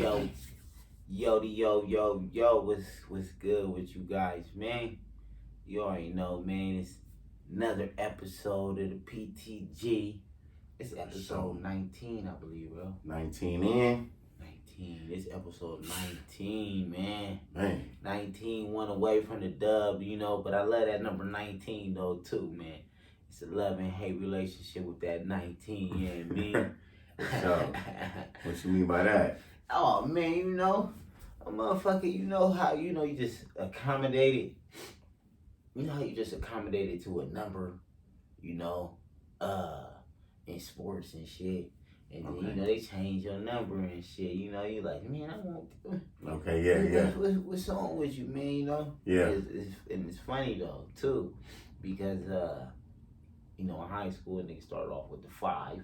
Yo, what's good with you guys, man? You already know, man. It's another episode of the PTG. It's episode 19, I believe, bro. 19 in. 19. It's episode 19, man. Man. 19, one away from the dub, but I love that number 19, though, too, man. It's a love and hate relationship with that 19, you know what I mean? So, what you mean by that? Oh, man, a motherfucker, how, you just accommodated. You know how you just accommodated to a number, in sports and shit. And then, they change your number and shit. You like, man, I want. Okay, yeah. What's wrong with you, man? Yeah. And it's funny though too, because in high school niggas started off with the 5.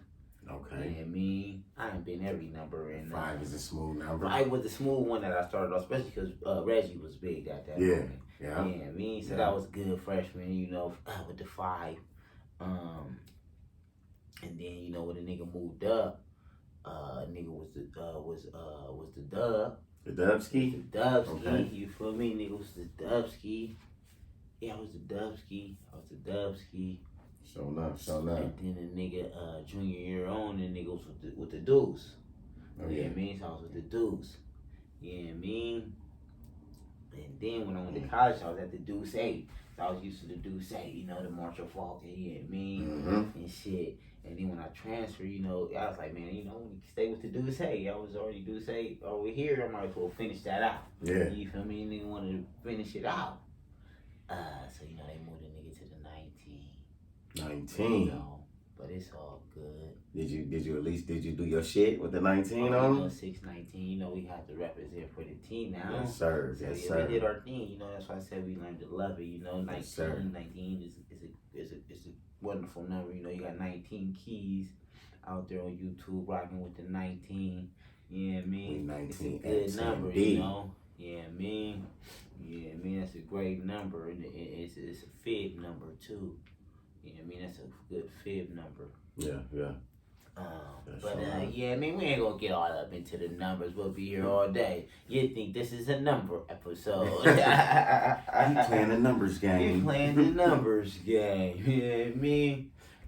Okay. Yeah, me, I ain't been every number. And 5 is a smooth number. 5 was the smooth one that I started off, especially because Reggie was big at that moment. Yeah. Yeah, me, so that was good freshman. With the 5. And then when the nigga moved up, nigga was the dub. The Dubski? The Dubski. Okay. You feel me? Nigga was the Dubski. Yeah, I was the Dubski. Show enough. And then the nigga junior year on, the nigga was with the Deuce. Oh, yeah, me, so I was with the Deuce. Yeah, me. And then when I went to college, I was at the Deuce 8. So I was used to the Deuce 8, the Marshall Falcon, and shit. And then when I transferred, I was like, man, when you stay with the Deuce 8, I was already Deuce 8 over here. I might as well finish that out. Yeah. You feel me? Nigga wanted to finish it out. So they moved the nigga to the 19. 19. But it's all good. Did you do your shit with the 19 on? 619, we have to represent for the team now. Yes, sir. So, Yes, sir. We did our thing, that's why I said we learned to love it, 19, Yes, sir. 19 is a wonderful number, you got 19 keys out there on YouTube rocking with the 19, yeah, man. 19 it's a good number, Yeah, man. Yeah, man, that's a great number, and it's a fib number too. Yeah, that's a good fib number. Yeah. Yeah, we ain't gonna get all up into the numbers. We'll be here all day. You think this is a number episode? You playing the numbers game. You playing the numbers game. Yeah,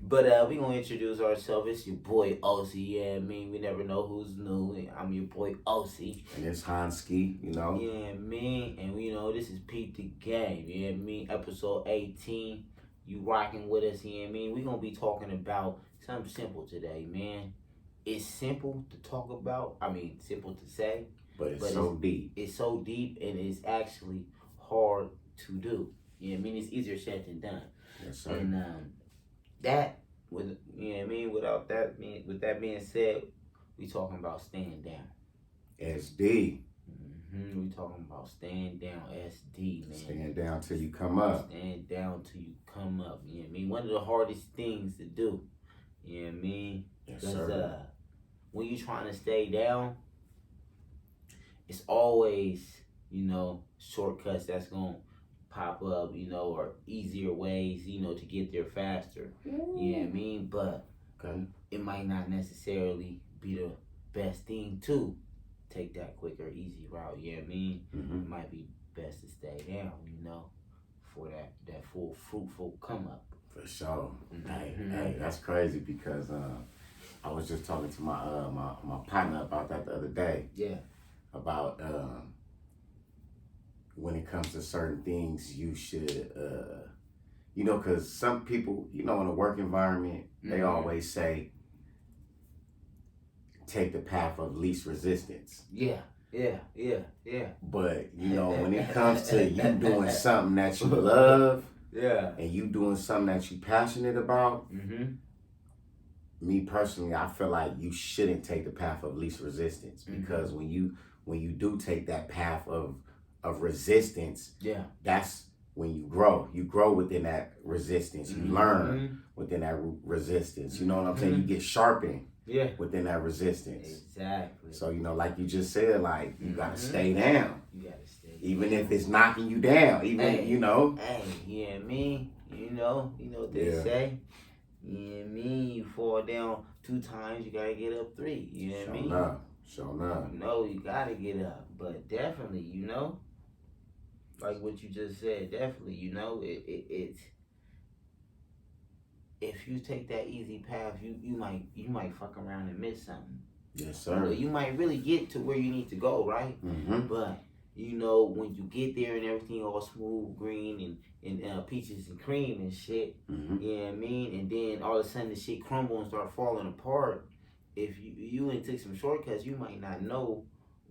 But we gonna introduce ourselves. It's your boy OC. Yeah, we never know who's new. I'm your boy OC. And it's Hanski, Yeah, and this is Pete the Game. Yeah, episode 18. You rocking with us, we gonna be talking about something simple today, man. It's simple to talk about. Simple to say. But it's so deep. It's so deep, and it's actually hard to do. It's easier said than done. Yes, sir. And with that being said, we talking about staying down. SD. We talking about staying down, SD, man. Staying down till you come up. Staying down till you come up. One of the hardest things to do. Yes, Because sir. when you trying to stay down, it's always, shortcuts that's gonna pop up, or easier ways, to get there faster. But Okay. it might not necessarily be the best thing to take that quicker, easy route. Mm-hmm. It might be best to stay down, for that full fruitful come up. For sure. Mm-hmm. Hey, that's crazy because I was just talking to my partner about that the other day. Yeah. About when it comes to certain things, you should, because some people, in a work environment, they always say, take the path of least resistance. Yeah. But, when it comes to you doing something that you love, and you doing something that you passionate about, me personally, I feel like you shouldn't take the path of least resistance, because when you do take that path of resistance, that's when you grow. You grow within that resistance. You learn within that resistance. You know what I'm saying? You get sharpened within that resistance. Exactly. So, like you just said, like, you gotta stay down. You gotta stay even if it's knocking you down. Even, Hey, you know. Hey, you know what they say. You fall down 2 times, you gotta get up 3. You know what I mean? Sure enough. You know, you gotta get up. But definitely, you know, like what you just said, definitely, you know, it's if you take that easy path, you might fuck around and miss something. Yes, sir. You know, you might really get to where you need to go, right? Mm-hmm. But you know, when you get there and everything all smooth, green and peaches and cream and shit, mm-hmm. You know what I mean? And then all of a sudden the shit crumble and start falling apart. If you ain't took some shortcuts, you might not know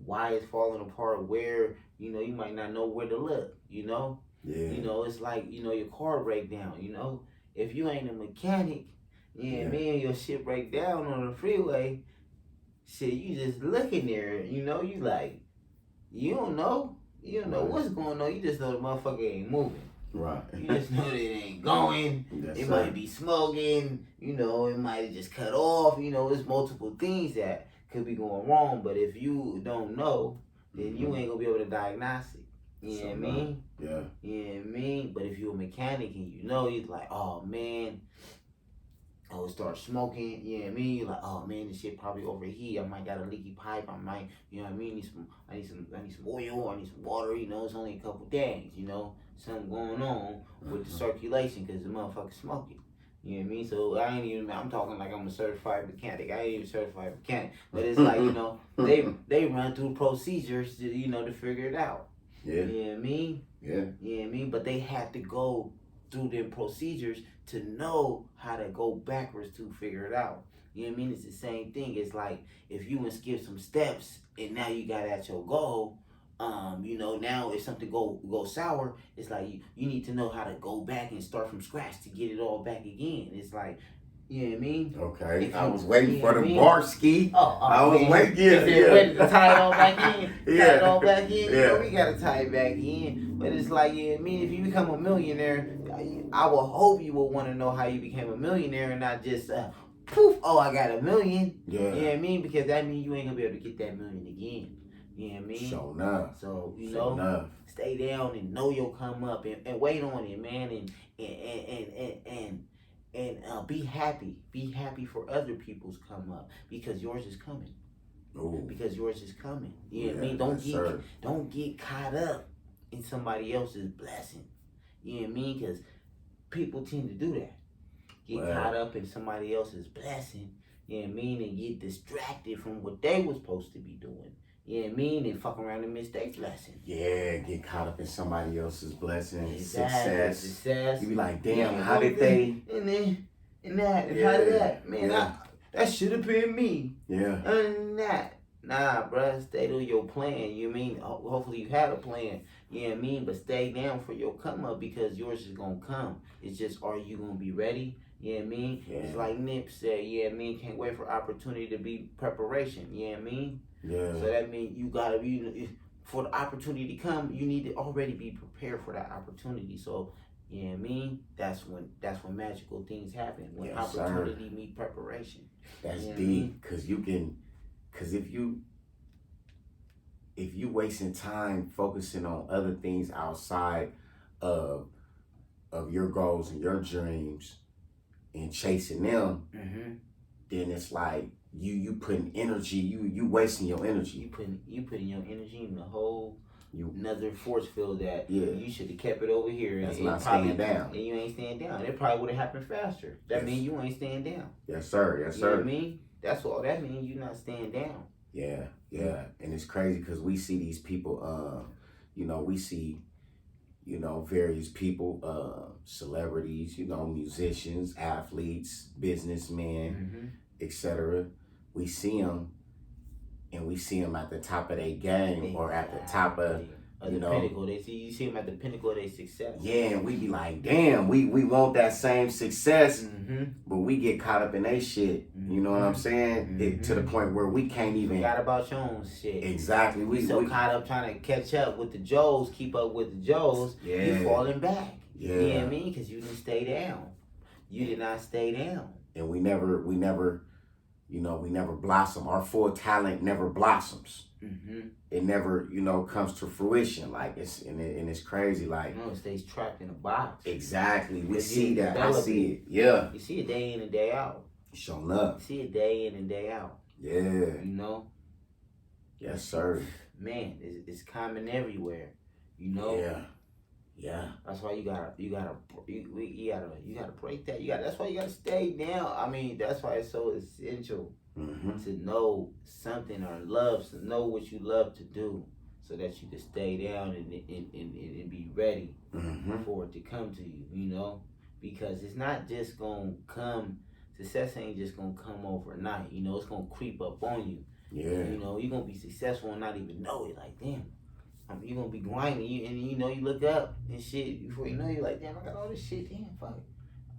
why it's falling apart, where, you know, you might not know where to look, you know? Yeah. You know, it's like, you know, your car break down, you know? If you ain't a mechanic, you know what I mean, your shit break down on the freeway, shit, you just looking there, you know, you like, you don't know what's going on, you just know the motherfucker ain't moving. Right. You just know that it ain't going. It might be smoking, you know, it might have just cut off, you know, there's multiple things that could be going wrong, but if you don't know, then you ain't gonna be able to diagnose it. You know what I mean? Yeah. You know what I mean? But if you're a mechanic and you know, you're like, oh man, I would start smoking, you know what I mean? You're like, oh man, this shit probably overheat. I might got a leaky pipe. I might, you know what I mean? I need some oil. I need some water. You know, it's only a couple days. You know, something going on with the circulation because the motherfucker's smoking. You know what I mean? So I'm talking like I'm a certified mechanic. I ain't even certified mechanic, but it's like, you know, they run through procedures to, you know, to figure it out. Yeah. You know what I mean? Yeah. You know what I mean? But they have to go through them procedures to know how to go backwards to figure it out. You know what I mean? It's the same thing. It's like if you skip some steps and now you got at your goal, you know, now if something go sour, it's like you need to know how to go back and start from scratch to get it all back again. It's like, you know what I mean? Okay. I was waiting for the bar ski. I was waiting. Ready to tie it all back in. Yeah. Tie it all back in. You know, we gotta tie it back in. But it's like, you know what I mean? If you become a millionaire, I will hope you will want to know how you became a millionaire and not just poof, oh, I got $1 million. Yeah. You know what I mean? Because that means you ain't gonna be able to get that $1 million again. You know what I mean? Sure enough. So, you know, stay down and know you'll come up and wait on it, man, and be happy. Be happy for other people's come up because yours is coming. Ooh. Because yours is coming. You know what I mean? Don't get caught up in somebody else's blessing. You know what I mean? Because people tend to do that. Get caught up in somebody else's blessing. You know what I mean? And get distracted from what they was supposed to be doing. You know what I mean? And fuck around and miss their blessing. Yeah, get caught up in somebody else's blessing, Success. You be like, damn, how did they? And how did that? Man, that should have been me. Yeah. And that. Nah, bruh, stay to your plan. You mean, hopefully you had a plan. You know what I mean? But stay down for your come up because yours is going to come. It's just, are you going to be ready? You know what I mean? Yeah. It's like Nip said, you know what I mean? Can't wait for opportunity to be preparation. You know what I mean? Yeah. So that means you got to be, for the opportunity to come, you need to already be prepared for that opportunity. So, you know what I mean? That's when magical things happen. When opportunity meet preparation. That's deep. Because if you wasting time focusing on other things outside of your goals and your dreams and chasing them, then it's like you putting energy, you wasting your energy. You putting your energy in the whole another force field that you should have kept it over here. That's not staying down. And you ain't staying down. It probably would have happened faster. That means you ain't staying down. Yes, sir. Yes, sir. You know what I mean? That's all that means. You're not staying down. Yeah. And it's crazy because we see these people, we see, various people, celebrities, musicians, athletes, businessmen, etc. We see them and we see them at the top of their game or at the top of the pinnacle. You see them at the pinnacle of their success. Yeah, and we be like, damn, we want that same success, but we get caught up in their shit. You know what I'm saying? To the point where we can't even. Forgot about your own shit. Exactly. We caught up trying to catch up with the Joes, keep up with the Joes. Yeah. You falling back. Yeah. You know what I mean? Because you didn't stay down. You did not stay down. And we never blossom. Our full talent never blossoms. It never, comes to fruition. Like it's crazy. Like it stays trapped in a box. Exactly. We see that. I see it. Yeah. You see it day in and day out. Showing up. You see it day in and day out. Yeah. Yes, sir. Man, it's common everywhere. You know. Yeah. Yeah. That's why you gotta break that. That's why you gotta stay down. I mean, that's why it's so essential to know something or to know what you love to do, so that you can stay down and be ready for it to come to you. You know, because it's not just gonna come. Success ain't just gonna come overnight. You know, it's gonna creep up on you. Yeah. You know, you're gonna be successful and not even know it. Like, damn. You're gonna be grinding, and you know, you look up and shit. Before you know, you're like, damn, I got all this shit. Damn, fuck.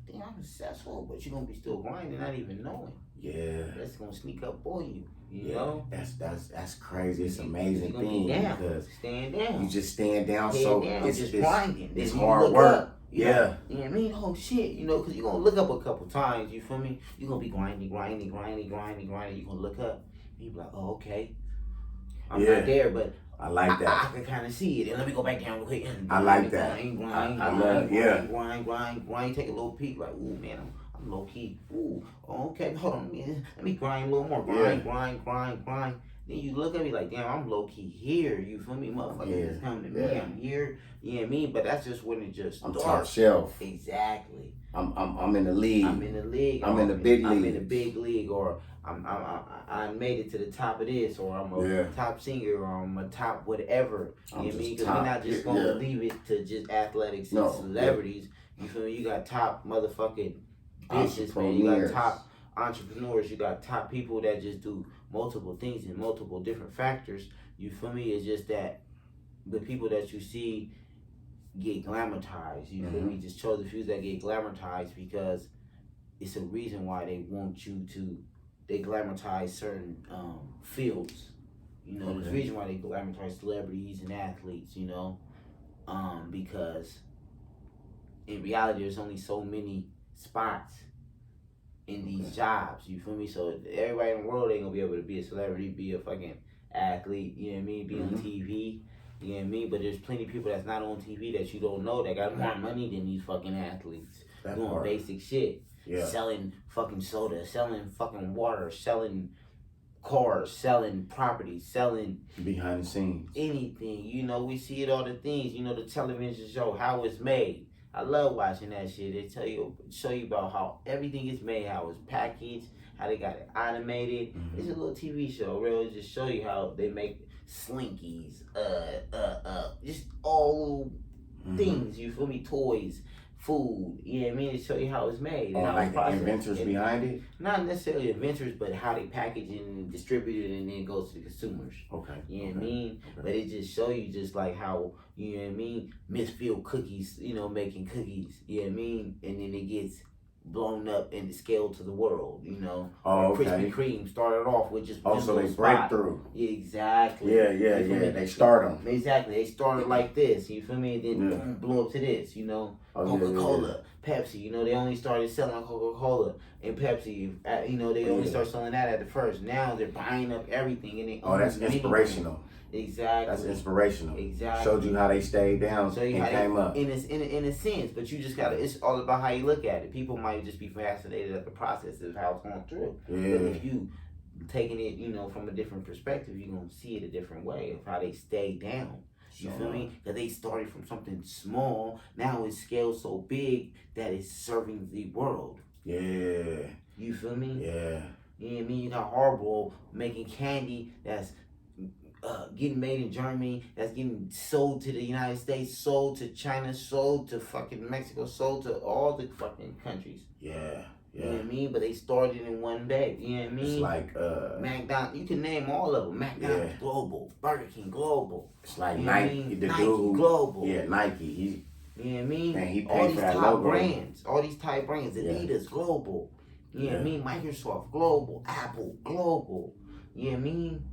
Damn, I'm successful, but you're gonna be still grinding, not even knowing. Yeah. That's gonna sneak up on you. You know. That's crazy. It's an amazing thing because stand down. You just stand down. It's just grinding. It's hard work. You know what I mean? Oh shit, you know, because you're gonna look up a couple times. You feel me? You're gonna be grinding. You're gonna look up. And you be like, oh, okay. I'm not there, but I like that. I can kind of see it. And let me go back down real quick. I like that. Grind. Take a little peek. Like, ooh, man, I'm low key. Ooh, okay, hold on. Let me grind a little more. Grind. Then you look at me like, damn, I'm low key here. You feel me, motherfucker? Just coming to me. I'm here. You know what I mean? But that's just when it just starts. I'm top shelf. Exactly. I'm in the league. I'm in the league. I'm in the big league. I'm in the big league, or I made it to the top of this, or I'm a top singer, or I'm a top whatever. You know what I mean? Because we're not just gonna leave it to just athletics and celebrities. You feel me? You got top motherfucking bitches, man. You got top entrepreneurs. You got top people that just do multiple things in multiple different factors. You feel me? It's just that the people that you see get glamorized. You feel me? Just chose the few that get glamorized because it's a reason why they want you to. They glamorize certain fields. You know, there's a reason why they glamorize celebrities and athletes. You know, because in reality, there's only so many spots in these jobs. You feel me? So everybody in the world ain't gonna be able to be a celebrity, be a fucking athlete. You know what I mean? Be on TV. You know what I mean? But there's plenty of people that's not on TV that you don't know that got more money than these fucking athletes doing basic shit. Yeah. Selling fucking soda, selling fucking water, selling cars, selling property, selling behind the scenes. Anything. You know, we see it all the things. You know, the television show, how it's made. I love watching that shit. They show you about how everything is made, how it's packaged, how they got it automated. It's a little TV show, really. Just show you how they make slinkies, just all little things. You feel me? Toys, food. You know what I mean? To show you how it's made. Oh, like the inventors behind it? Not necessarily inventors, but how they package it and distribute it, and then it goes to the consumers. Okay. You know what I mean? Okay. But it just show you just like how, you know what I mean, Misfield Cookies, you know, making cookies. You know what I mean? And then it gets blown up and scaled to the world, you know. Oh, okay. Krispy Kreme started off with just so they break through. Exactly. Yeah. They start them. Exactly. They started like this, you feel me? And then boom, blew up to this, you know. Coca-Cola, Pepsi, you know, they only started selling Coca-Cola and Pepsi. You know, they only started selling that at the first. Now they're buying up everything, and they that's inspirational. Exactly. That's inspirational. Exactly. Showed you how they stayed down and came up. In a sense, but you just gotta. It's all about how you look at it. People might just be fascinated at the process of how it's going through. Yeah. But if you taking it, you know, from a different perspective, you're gonna see it a different way of how they stay down. You feel me? Because they started from something small. Now it's scaled so big that it's serving the world. Yeah. You feel me? Yeah. You know what I mean? You got Haribo making candy that's getting made in Germany, that's getting sold to the United States, sold to China, sold to fucking Mexico, sold to all the fucking countries. Yeah. You know what I mean? But they started in one bag. You know what I mean? It's like McDonald's. You can name all of them. McDonald's Global, Burger King Global. It's like Nike, the Nike dude. Global. Yeah, Nike. You know what I mean? And he all paid for that logo. All these type brands. Adidas Global. You know what I mean? Microsoft Global. Apple Global. You know what I mean?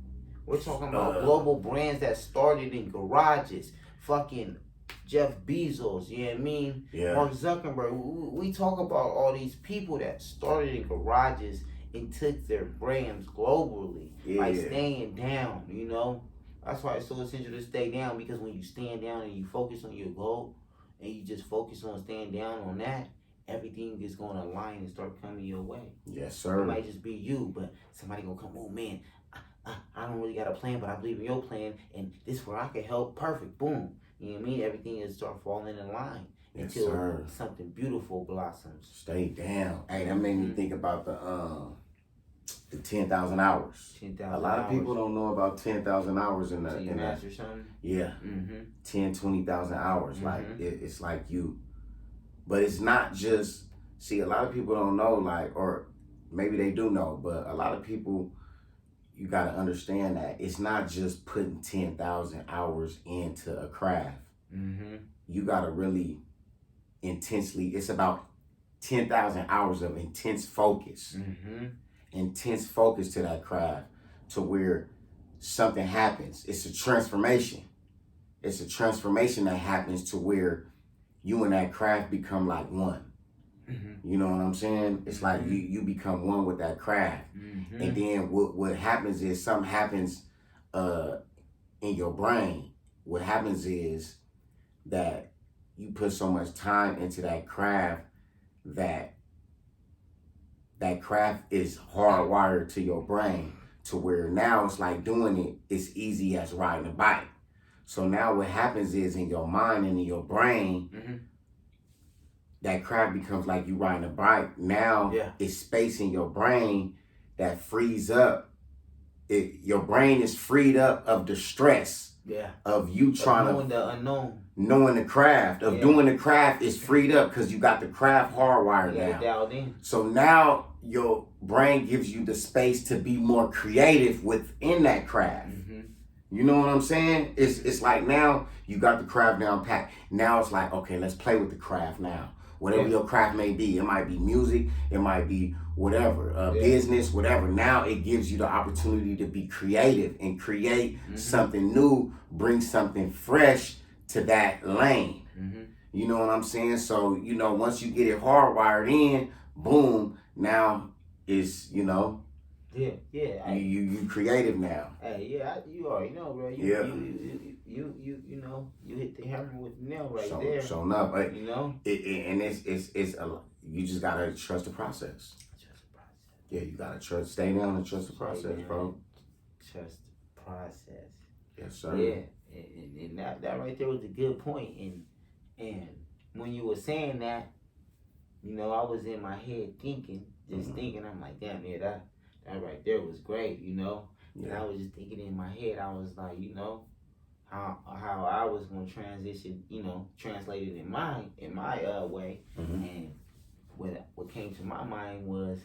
We're talking about global brands that started in garages. Fucking Jeff Bezos, you know what I mean? Yeah. Mark Zuckerberg. We talk about all these people that started in garages and took their brands globally. Like staying down, you know? That's why it's so essential to stay down, because when you stand down and you focus on your goal and you just focus on staying down on that everything is gonna align and start coming your way. Yes, sir. It might just be you, but somebody gonna come, oh man, I don't really got a plan, but I believe in your plan, and this is where I can help. Perfect, boom. You know what I mean? Everything is start falling in line until something beautiful blossoms. Stay down. Hey, that made me think about the 10,000 hours. 10,000 A lot of people don't know about 10,000 hours in the. So you master something? Yeah. 10, 20,000 hours. Like it's like you, but it's not just. See, a lot of people don't know, like, or maybe they do know, but a lot of people. You got to understand that it's not just putting 10,000 hours into a craft. You got to really intensely, it's about 10,000 hours of intense focus. Intense focus to that craft to where something happens. It's a transformation. It's a transformation that happens to where you and that craft become like one. You know what I'm saying? It's like you become one with that craft. And then what happens is something happens in your brain. What happens is that you put so much time into that craft that craft is hardwired to your brain to where now it's like doing it is easy as riding a bike. So now what happens is in your mind and in your brain, that craft becomes like you riding a bike. Now it's space in your brain that frees up. Your brain is freed up of the stress of you trying knowing the unknown. Knowing the craft of doing the craft is freed up because you got the craft hardwired now. Dialed in. So now your brain gives you the space to be more creative within that craft. You know what I'm saying? It's like now you got the craft down pat. Now it's like, okay, let's play with the craft now. Whatever your craft may be. It might be music. It might be whatever. Business, whatever. Now it gives you the opportunity to be creative and create something new, bring something fresh to that lane. You know what I'm saying? So, you know, once you get it hardwired in, boom, now it's, you know, you creative now. Hey, you already know, bro. You know, you hit the hammer with the nail right there. Showing up, but you know, and it's you just gotta trust the process. Trust the process. Yeah, you gotta stay down and trust the process, bro. Trust the process. Yes, sir. Yeah, and that right there was a good point. And when you were saying that, you know, I was in my head thinking, thinking. I'm like, damn, that right there was great, you know. And I was just thinking in my head, I was like, you know, how I was gonna transition, you know, translate it in my way. And what came to my mind was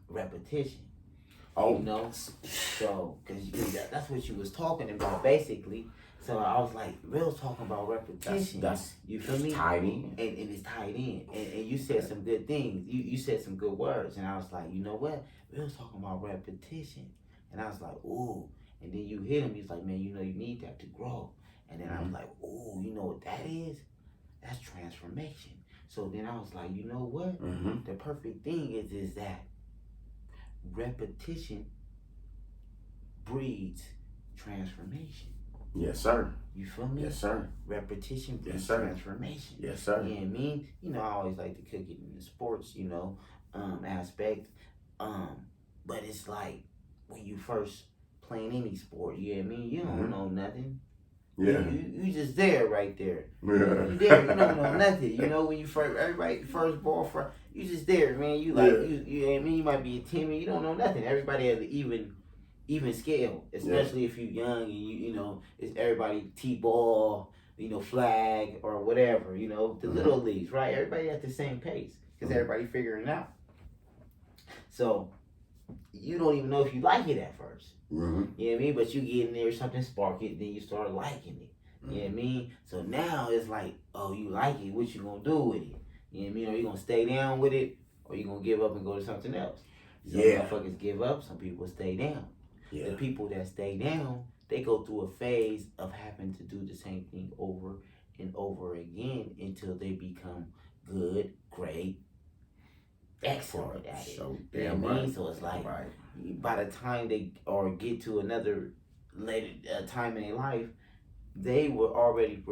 repetition. Oh, you know, so because that's what you was talking about basically. So I was like, Real's talking about repetition. That's you feel me? Tied in. And it's tied in. And you said some good things. You said some good words. And I was like, you know what? Real's talking about repetition. And I was like, ooh. And then you hit him. He's like, man, you know, you need that to grow. And then I was like, ooh, you know what that is? That's transformation. So then I was like, you know what? The perfect thing is that repetition breeds transformation. Yes, sir. You feel me? Yes, sir. Repetition breeds transformation. Yes, sir. You know what I mean? You know, I always like to cook it in the sports, you know, aspect. But it's like when you first playing any sport, you know what I mean? You don't know nothing. Yeah. You just there right there. Yeah. You there, you don't know nothing. You know, when you first ball you just there, man. You like you know what I mean? You might be timid, you don't know nothing. Everybody has an even scale, especially if you're young and you know, it's everybody T-ball, you know, flag or whatever, you know, the little leagues, right? Everybody at the same pace because everybody figuring it out. So you don't even know if you like it at first. You know what I mean? But you get in there, something spark it, then you start liking it. You know what I mean? So now it's like, oh, you like it, what you gonna do with it? You know what I mean? Are you gonna stay down with it or you gonna give up and go to something else? Some motherfuckers give up, some people stay down. The people that stay down, they go through a phase of having to do the same thing over and over again until they become good, great, excellent at it. So, you know what I mean? So it's like, by the time they get to another later time in their life, they were already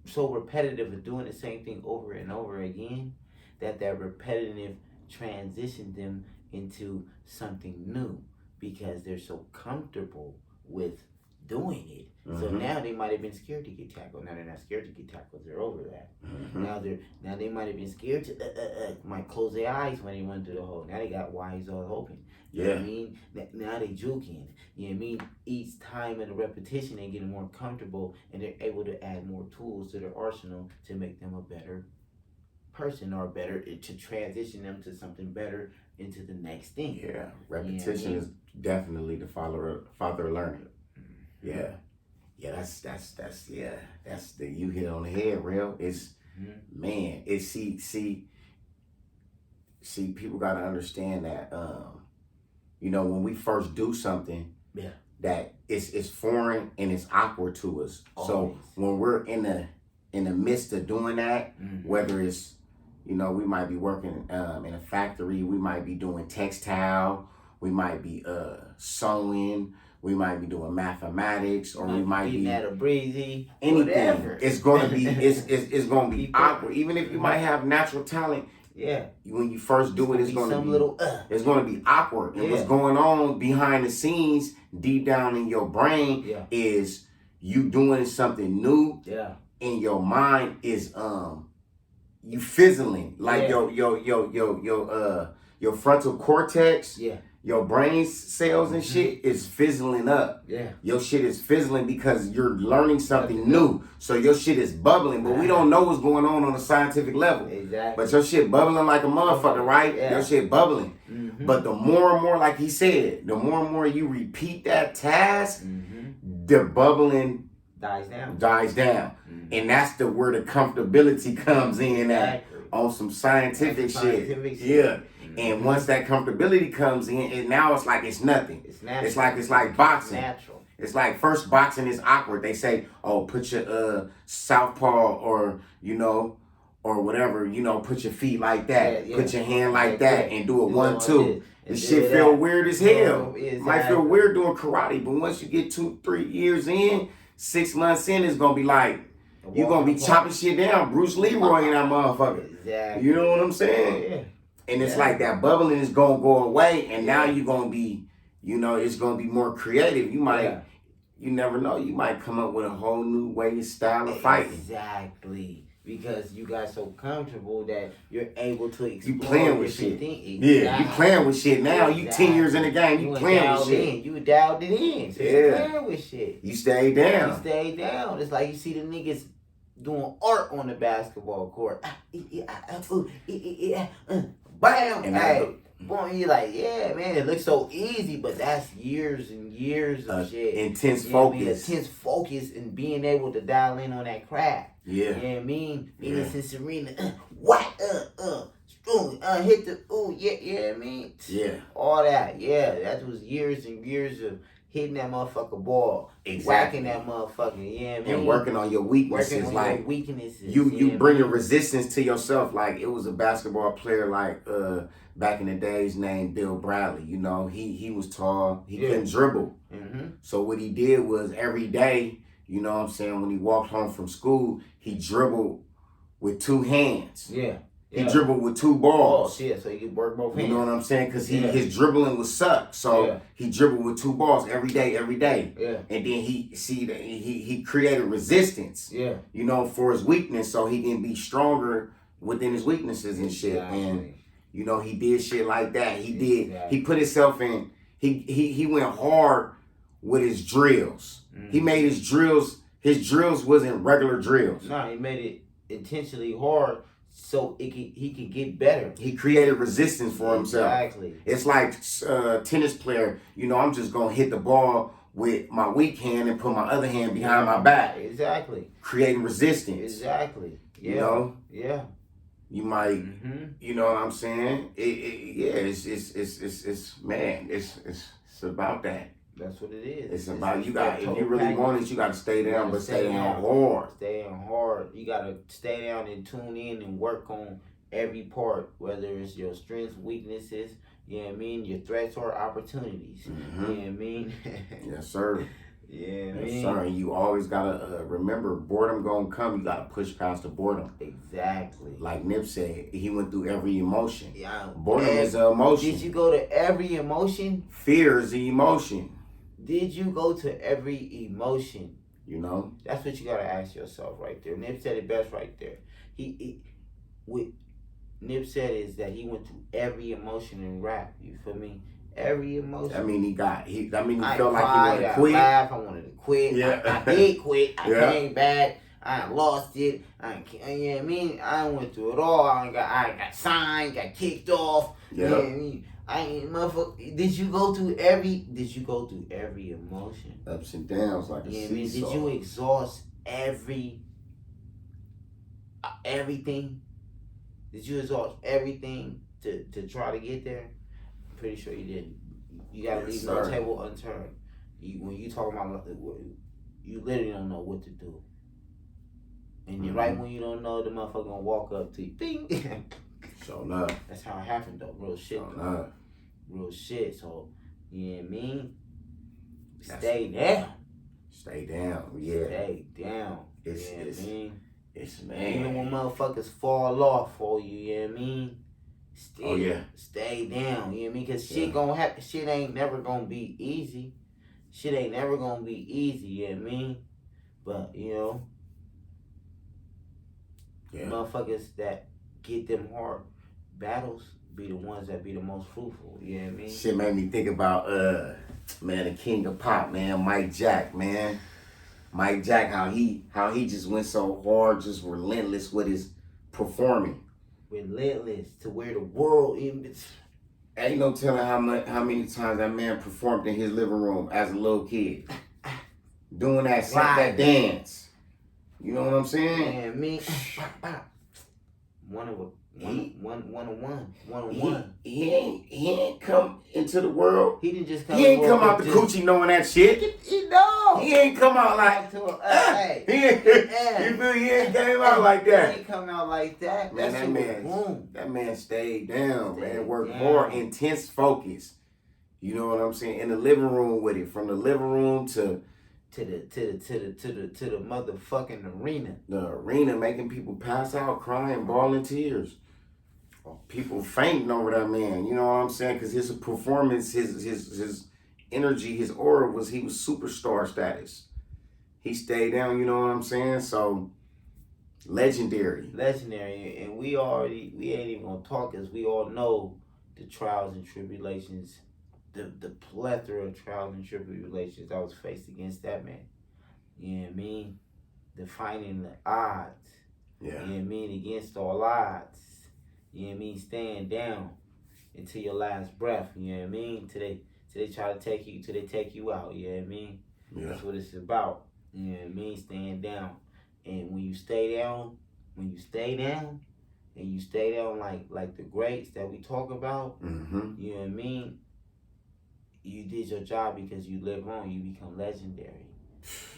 so repetitive of doing the same thing over and over again that repetitive transitioned them into something new because they're so comfortable with doing it. So now they might have been scared to get tackled. Now they're not scared to get tackled. They're over that. Now they might have been scared to might close their eyes when they run through the hole. Now they got wise all open. You know what I mean? Now they juking. You know what I mean? Each time in the repetition, they're getting more comfortable and they're able to add more tools to their arsenal to make them a better person or better to transition them to something better into the next thing. Yeah, repetition is definitely the father of learning. Yeah, that's the you hit on the head, real. It's man, it's see people gotta understand that you know, when we first do something, that it's foreign and it's awkward to us. Always. So when we're in the midst of doing that, whether it's, you know, we might be working in a factory, we might be doing textile, we might be sewing, we might be doing mathematics, or we might be at a breezy, anything. Whatever. It's gonna be it's gonna be awkward, even if you might have natural talent. Yeah. When you first do it's gonna be it's gonna be awkward. And what's going on behind the scenes, deep down in your brain, is you doing something new. Yeah. And your mind is you fizzling. Like your frontal cortex. Yeah. Your brain cells and shit is fizzling up. Yeah. Your shit is fizzling because you're learning something new. So your shit is bubbling, but we don't know what's going on a scientific level. Exactly. But your shit bubbling like a motherfucker, right? Yeah. Your shit bubbling. But the more and more, like he said, the more and more you repeat that task, the bubbling dies down. And that's where the comfortability comes in at on some scientific shit. Yeah. And once that comfortability comes in, and now it's like it's nothing. It's natural. It's like boxing. Natural. It's like first boxing is awkward. They say, oh, put your southpaw or, you know, or whatever, you know, put your feet like that. Yeah. Put your hand like that and do a 1-2. This shit feel weird as hell. Might feel weird doing karate, but once you get 2-3 years in, 6 months in, it's gonna be like, you're gonna be chopping shit down. Bruce Leroy and that motherfucker. Exactly. You know what I'm saying? Yeah. And it's like that bubbling is gonna go away, and now you're gonna be, you know, it's gonna be more creative. You might, you never know, you might come up with a whole new way, style of fighting. Exactly. Because you got so comfortable that you're able to explore. You playing with shit. Yeah, you playing with shit now. You 10 years in the game, you playing with shit. You dialed it in. So you playing with shit. You stay down. It's like you see the niggas doing art on the basketball court. Bam! Hey, boy, you're like, yeah, man, it looks so easy, but that's years and years of shit. Intense focus. I mean? Intense focus and being able to dial in on that craft. Yeah. You know what I mean? Innocent Serena, hit the, I mean? Yeah. All that, that was years and years of hitting that motherfucker ball. Exactly. Whacking that motherfucker, yeah, man. And working on your weaknesses. You bring a resistance to yourself. Like, it was a basketball player, like, back in the days named Bill Bradley. You know, he was tall. He couldn't dribble. So what he did was every day, you know what I'm saying, when he walked home from school, he dribbled with 2 hands. Yeah. He dribbled with 2 balls. Yeah, so he could work both hands. You know what I'm saying? Because his dribbling was suck. So he dribbled with 2 balls every day. Yeah. And then he created resistance. Yeah. You know, for his weakness, so he can be stronger within his weaknesses and shit. And you know, he did shit like that. He put himself in. He went hard with his drills. He made his drills. His drills wasn't regular drills. No, he made it intentionally hard. So he could get better. He created resistance for himself. Exactly. It's like a tennis player. You know, I'm just going to hit the ball with my weak hand and put my other hand behind my back. Exactly. Creating resistance. Exactly. Yeah. You know? Yeah. You might, you know what I'm saying? It's about that. That's what it is. It's about if you really want it, you got to stay down, but stay down hard. Stay down hard. You got to stay down and tune in and work on every part, whether it's your strengths, weaknesses, you know what I mean, your threats or opportunities. You know what I mean? Yes, sir. Yeah, man. Sorry, you always gotta remember, boredom gonna come. You gotta push past the boredom. Exactly. Like Nip said, he went through every emotion. Yeah. Boredom is an emotion. Did you go to every emotion? Fear is the emotion. Did you go to every emotion? You know? That's what you gotta ask yourself right there. Nip said it best right there. What Nip said is that he went through every emotion in rap. You feel me? Every emotion. I mean, he felt like he wanted to quit. I wanted to quit. Yeah. I did quit. I came back. I lost it. You know what I mean? I went through it all. I got signed, got kicked off. Yeah. You know what I mean? Motherfucker, did you go through every emotion? Ups and downs like a seesaw. Did you exhaust everything? Did you exhaust everything to try to get there? I'm pretty sure you didn't. You gotta leave no table unturned. When you talk about, you literally don't know what to do. And you're right when you don't know, the motherfucker gonna walk up to you. Ding. So enough. That's how it happened though. Real shit. Real shit. So, you know what I mean? Stay down. Stay down. Yeah. Stay down. It's man. Even when motherfuckers fall off for you, you know what I mean? Stay down, you know what I mean? Because shit gonna happen. Shit ain't never gonna be easy. Shit ain't never gonna be easy, you know what I mean? But, you know, motherfuckers that get them hard battles be the ones that be the most fruitful, you know what I mean? Shit made me think about, man, the king of pop, man, Mike Jack, man. Mike Jack, how he just went so hard, just relentless with his performing. Relentless to where the world is. Ain't no telling how many times that man performed in his living room as a little kid. Doing that dance. You know what I'm saying? Man, me. One-on-one. He ain't come into the world. He didn't just come. He ain't come out the coochie knowing that shit. No. He ain't come out like. He ain't came out like that. He ain't come out like that. Man, that man stayed down. Man, worked hard, intense focus. You know what I'm saying? In the living room with it, from the living room to the motherfucking arena. The arena, making people pass out, crying, bawling tears. People fainting over that man. You know what I'm saying? Because his performance, his energy, his aura he was superstar status. He stayed down. You know what I'm saying? So legendary. And we ain't even gonna talk, because we all know the trials and tribulations. The plethora of trials and tribulations I was faced against that man. You know what I mean? Defining the odds. Yeah. You know what I mean? Against all odds. You know what I mean? Staying down until your last breath. You know what I mean? Till they try to take you out. You know what I mean? Yeah. That's what it's about. You know what I mean? Staying down. And when you stay down, and you stay down like the greats that we talk about, you know what I mean? You did your job because you live on. You become legendary.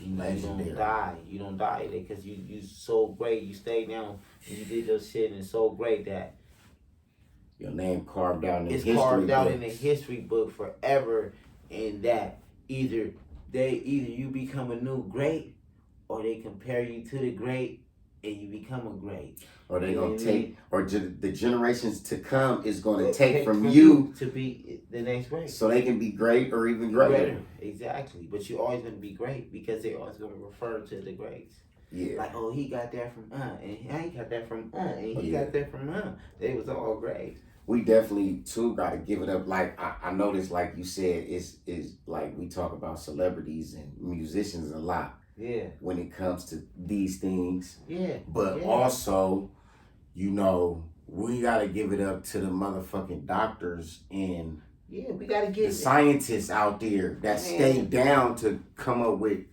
You don't die because you so great. You stay down and you did your shit, and it's so great that your name carved out in the history book. It's carved out books. in the history book forever. And that either you become a new great, or they compare you to the great and you become a great. Or they gonna take, or the generations to come is gonna take from you to be the next great, so they can be great or even greater. Exactly, but you're always gonna be great because they're always gonna refer to the greats. Yeah, like, oh, he got that from and I got that from and he got that from They was all great. We definitely too gotta give it up. Like I noticed, like you said, is like we talk about celebrities and musicians a lot. Yeah. When it comes to these things. Yeah. But also, you know, we gotta give it up to the motherfucking doctors and we gotta get the scientists out there that stay down to come up with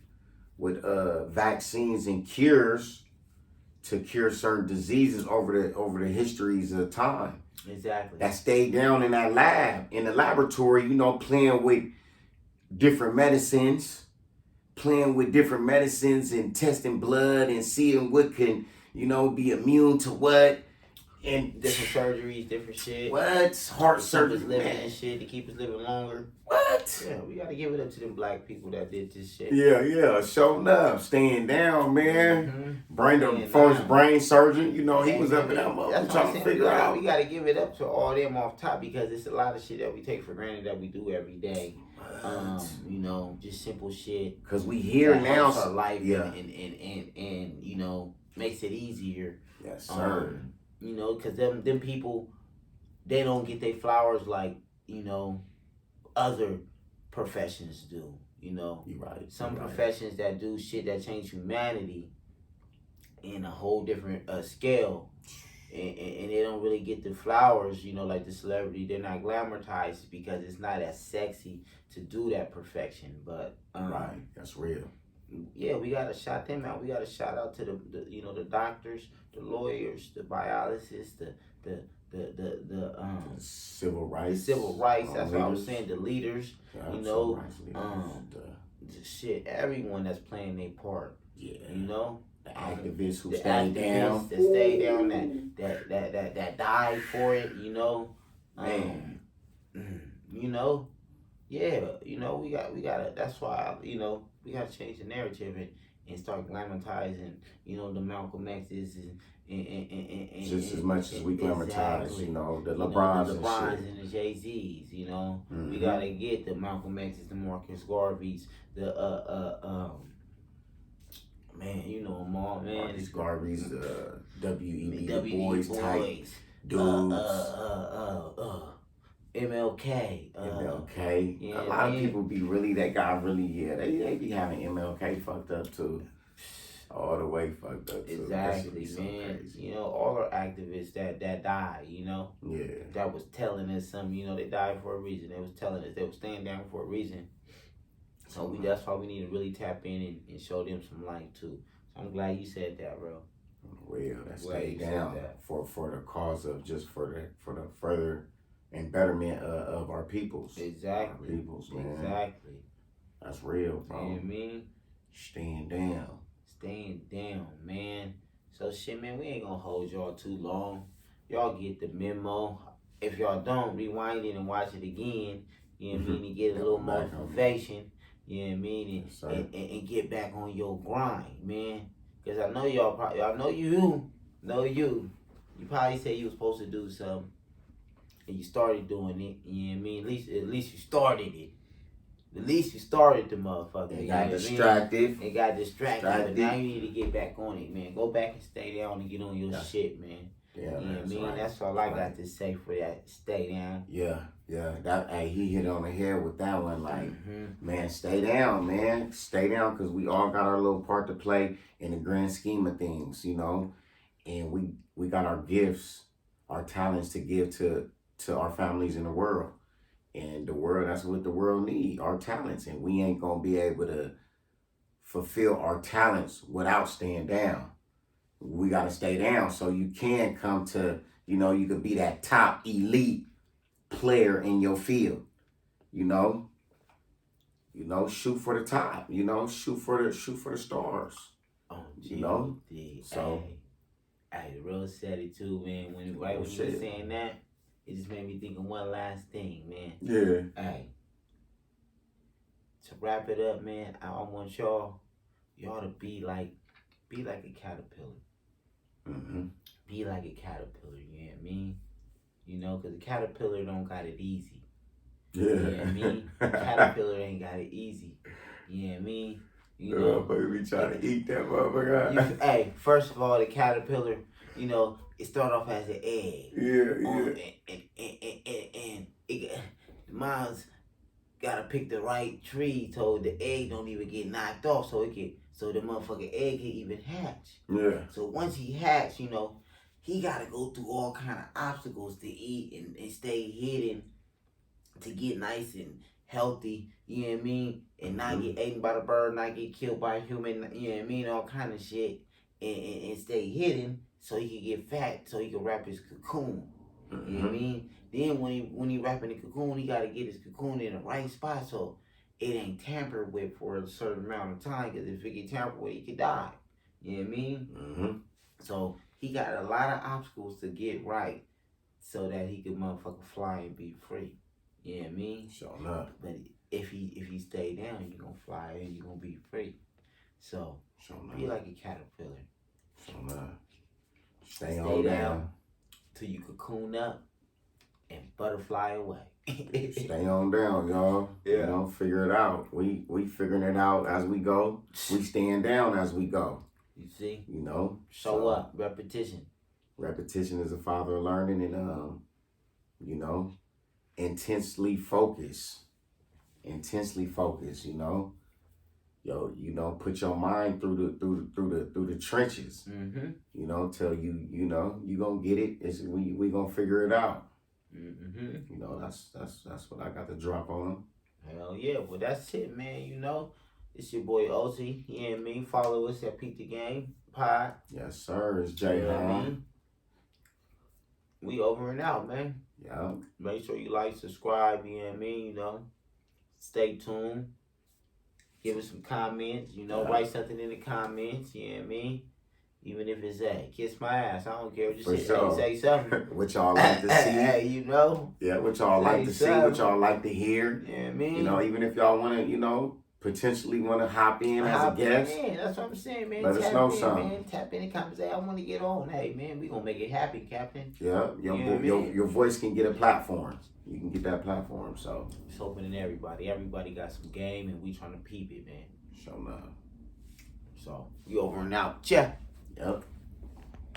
vaccines and cures to cure certain diseases over the histories of time. Exactly. That stayed down in that lab, in the laboratory, you know, playing with different medicines and testing blood and seeing what can, you know, be immune to what. And different surgeries, different shit. What? Heart surgery, living man. and shit to keep us living longer. What? Yeah, we gotta give it up to them black people that did this shit. Yeah, showing up, staying down, man. Bring the first brain surgeon, you know, he was up in that motherfucker trying to figure out. We gotta give it up to all them off top because it's a lot of shit that we take for granted that we do every day. You know, just simple shit. Cause we here now, our life, and you know, makes it easier. Yes, sir. You know, cause them people, they don't get their flowers like, you know, other professions do. You know, you're right. Some professions that do shit that change humanity in a whole different scale, and they don't really get the flowers. You know, like the celebrity, they're not glamorized because it's not as sexy to do that perfection. But right, that's real. Yeah, we gotta shout them out. We gotta shout out to the you know, the doctors, the lawyers, the biologists, the civil rights. That's what I was saying. The leaders, you know, the shit. Everyone that's playing their part. Yeah, you know, the activists who stay down, that stay down, that died for it. You know, you know, yeah, you know, we gotta. That's why, you know, we gotta change the narrative and start glamorizing, you know, the Malcolm X's and just as much as we glamorize, you know, the LeBrons and the Jay-Z's, you know. We gotta get the Malcolm X's, the Marcus Garveys, the man, you know them all, man. Marcus Garveys, the W.E.B. Du Bois type dudes. MLK. Yeah, a lot of people be really, that guy really, they be having MLK fucked up too. All the way fucked up too. Exactly, man. So you know, all our activists that died, you know. Yeah. That was telling us something, you know, they died for a reason. They was telling us they were staying down for a reason. So that's why we need to really tap in and show them some light too. So I'm glad you said that, bro. Well, that's stay down for the cause of just for the further and betterment of our peoples. Exactly. Our peoples, man. Exactly. That's real, bro. You know what I mean? Staying down. Staying down, man. So shit, man, we ain't gonna hold y'all too long. Y'all get the memo. If y'all don't, rewind it and watch it again. You know what I mean? To get a little motivation. You know what I mean? And get back on your grind, man. Cause I know y'all you probably said you was supposed to do something. And you started doing it, you know what I mean? At least you started it. At least you started the motherfucker. They got distracted. They got distracted, but now you need to get back on it, man. Go back and stay down and get on your shit, man. Yeah, you know what I mean? Right. That's all I got to say for that. Stay down. Yeah. He hit on the head with that one. Like, man, stay down, man. Stay down, because we all got our little part to play in the grand scheme of things, you know. And we got our gifts, our talents to give to our families in the world. And the world, that's what the world need, our talents. And we ain't going to be able to fulfill our talents without staying down. We got to stay down so you can come to, you know, you could be that top elite player in your field, you know. You know, shoot for the top, you know, shoot for the stars. Oh, you know? So, I real said it too, man. When you were saying that, it just made me think of one last thing, man. Yeah. Hey, to wrap it up, man, I want y'all to be like a caterpillar. Be like a caterpillar, you know what I mean? You know, because the caterpillar don't got it easy. Yeah. You know what I mean? Caterpillar ain't got it easy. You know what I mean? You know, baby, trying to eat that motherfucker. Hey, first of all, the caterpillar, you know, it started off as an egg. Yeah. And the mom's gotta pick the right tree so the egg don't even get knocked off, so the motherfucking egg can even hatch. Yeah. So once he hatch, you know, he gotta go through all kind of obstacles to eat and stay hidden to get nice and healthy, you know what I mean? And not get eaten by the bird, not get killed by a human, you know what I mean? All kind of shit. And stay hidden so he can get fat, so he can wrap his cocoon. You know what I mean? Then when he wrapping the cocoon, he gotta get his cocoon in the right spot so it ain't tampered with for a certain amount of time, because if it get tampered with, he could die. You know what I mean? So he got a lot of obstacles to get right so that he could motherfucker fly and be free. You know what I mean? Sure enough. But if he stay down, you gonna fly and you gonna be free. So be like a caterpillar. Sure enough. Stay on down till you cocoon up and butterfly away. Stay on down, y'all. Yeah. You know, figure it out. We figuring it out as we go. We staying down as we go. You see? You know? Show up. Repetition. Repetition is the father of learning, and you know, intensely focus, you know. Yo, you know, put your mind through the trenches. Mm-hmm. You know, till you know, you gonna get it. We gonna figure it out. Mm-hmm. You know, that's what I got to drop on. Hell yeah. Well, that's it, man. You know, it's your boy Ozzy. You know what I mean? Follow us at Peep the Game Pod. Yes, sir. It's Jay. You know what I mean? We over and out, man. Yeah. Make sure you like, subscribe, you know what I mean? You know, stay tuned. Give us some comments, you know, write something in the comments, you know what I mean? Even if it's kiss my ass, I don't care. Just say something. What y'all like to see. You know? Yeah, what y'all like to see, what y'all like to hear. You know what I mean? You know, even if y'all want to, you know, potentially want to hop in as a guest. Man, that's what I'm saying, man. Let us know something. Man. Tap in the comments. Say, I want to get on. Hey, man, we going to make it happen, Captain. Yeah, your voice can get a platform. You can get that platform, so. It's opening everybody. Everybody got some game, and we trying to peep it, man. Show enough. So, we over and out. Check. Yep.